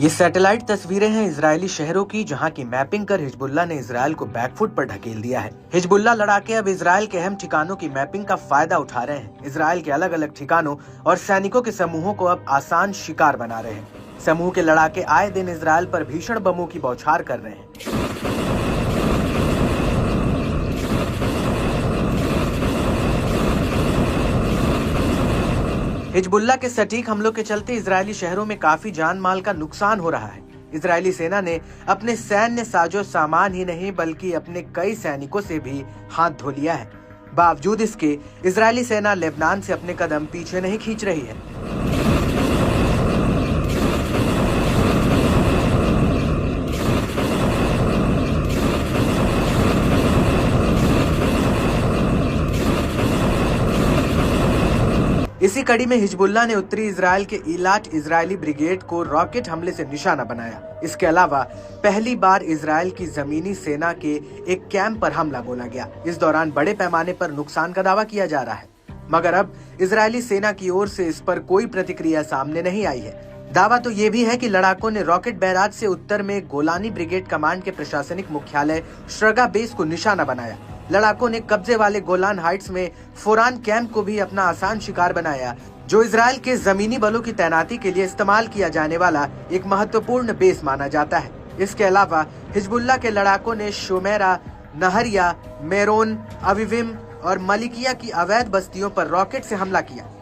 ये सैटेलाइट तस्वीरें हैं इजरायली शहरों की, जहां की मैपिंग कर हिजबुल्लाह ने इजरायल को बैकफुट पर ढकेल दिया है। हिजबुल्लाह लड़ाके अब इजरायल के अहम ठिकानों की मैपिंग का फायदा उठा रहे हैं। इजरायल के अलग अलग ठिकानों और सैनिकों के समूहों को अब आसान शिकार बना रहे हैं। समूह के लड़ाके आए दिन इजरायल पर भीषण बमों की बौछार कर रहे हैं। हिजबुल्लाह के सटीक हमलों के चलते इजरायली शहरों में काफी जान माल का नुकसान हो रहा है। इजरायली सेना ने अपने सैन्य साजो सामान ही नहीं बल्कि अपने कई सैनिकों से भी हाथ धो लिया है। बावजूद इसके इजरायली सेना लेबनान से अपने कदम पीछे नहीं खींच रही है। इसी कड़ी में हिजबुल्लाह ने उत्तरी इजरायल के इलाट इजरायली ब्रिगेड को रॉकेट हमले से निशाना बनाया। इसके अलावा पहली बार इजरायल की जमीनी सेना के एक कैंप पर हमला बोला गया। इस दौरान बड़े पैमाने पर नुकसान का दावा किया जा रहा है, मगर अब इजरायली सेना की ओर से इस पर कोई प्रतिक्रिया सामने नहीं आई है। दावा तो ये भी है कि लड़ाकों ने रॉकेट बैराज से उत्तर में गोलानी ब्रिगेड कमांड के प्रशासनिक मुख्यालय श्रगा बेस को निशाना बनाया। लड़ाकों ने कब्जे वाले गोलान हाइट्स में फोरान कैंप को भी अपना आसान शिकार बनाया, जो इजरायल के जमीनी बलों की तैनाती के लिए इस्तेमाल किया जाने वाला एक महत्वपूर्ण बेस माना जाता है। इसके अलावा हिजबुल्लाह के लड़ाकों ने शोमेरा, नहरिया, मेरोन, अविविम और मलिकिया की अवैध बस्तियों पर रॉकेट से हमला किया।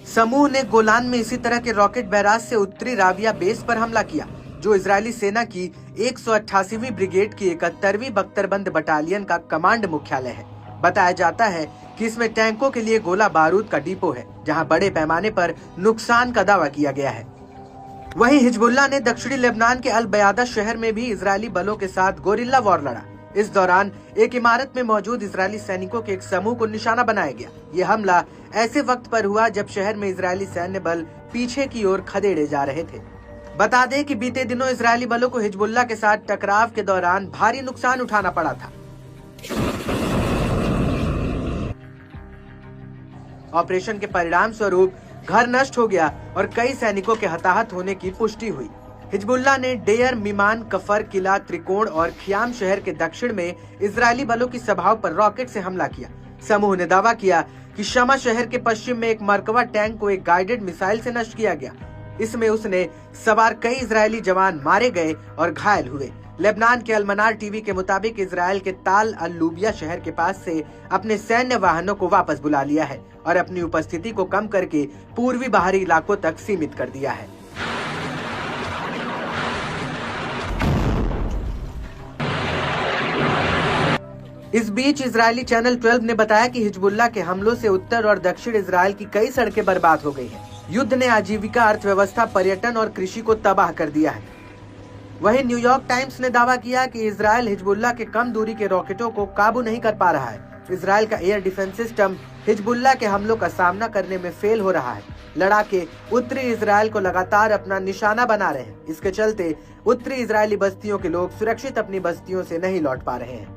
समूह ने गोलान में इसी तरह के रॉकेट बैराज से उत्तरी राबिया बेस पर हमला किया, जो इजरायली सेना की 188वीं ब्रिगेड की 71वीं बख्तरबंद बटालियन का कमांड मुख्यालय है। बताया जाता है कि इसमें टैंकों के लिए गोला बारूद का डिपो है, जहां बड़े पैमाने पर नुकसान का दावा किया गया है। वहीं हिजबुल्लाह ने दक्षिणी लेबनान के अल बयादा शहर में भी इजरायली बलों के साथ गोरिल्ला वॉर लड़ा। इस दौरान एक इमारत में मौजूद इजरायली सैनिकों के एक समूह को निशाना बनाया गया। ये हमला ऐसे वक्त पर हुआ जब शहर में इजरायली सैन्य बल पीछे की ओर खदेड़े जा रहे थे। बता दें कि बीते दिनों इजरायली बलों को हिजबुल्लाह के साथ टकराव के दौरान भारी नुकसान उठाना पड़ा था। ऑपरेशन के परिणाम स्वरूप घर नष्ट हो गया और कई सैनिकों के हताहत होने की पुष्टि हुई। हिजबुल्लाह ने डेयर, मिमान, कफर, किला, त्रिकोण और खियाम शहर के दक्षिण में इजरायली बलों की सभाओं पर रॉकेट से हमला किया। समूह ने दावा किया कि शमा शहर के पश्चिम में एक मरकवा टैंक को एक गाइडेड मिसाइल से नष्ट किया गया। इसमें उसने सवार कई इजरायली जवान मारे गए और घायल हुए। लेबनान के अलमनार टीवी के मुताबिक इजरायल के ताल अल लूबिया शहर के पास से अपने सैन्य वाहनों को वापस बुला लिया है और अपनी उपस्थिति को कम करके पूर्वी बाहरी इलाकों तक सीमित कर दिया है। इस बीच इजरायली चैनल 12 ने बताया कि हिजबुल्लाह के हमलों से उत्तर और दक्षिण इजरायल की कई सड़कें बर्बाद हो गई हैं। युद्ध ने आजीविका, अर्थव्यवस्था, पर्यटन और कृषि को तबाह कर दिया है। वहीं न्यूयॉर्क टाइम्स ने दावा किया कि इजरायल हिजबुल्लाह के कम दूरी के रॉकेटों को काबू नहीं कर पा रहा है। इजरायल का एयर डिफेंस सिस्टम हिजबुल्लाह के हमलों का सामना करने में फेल हो रहा है। लड़ाके उत्तरी इजरायल को लगातार अपना निशाना बना रहे हैं। इसके चलते उत्तरी इजरायली बस्तियों के लोग सुरक्षित अपनी बस्तियों से नहीं लौट पा रहे हैं।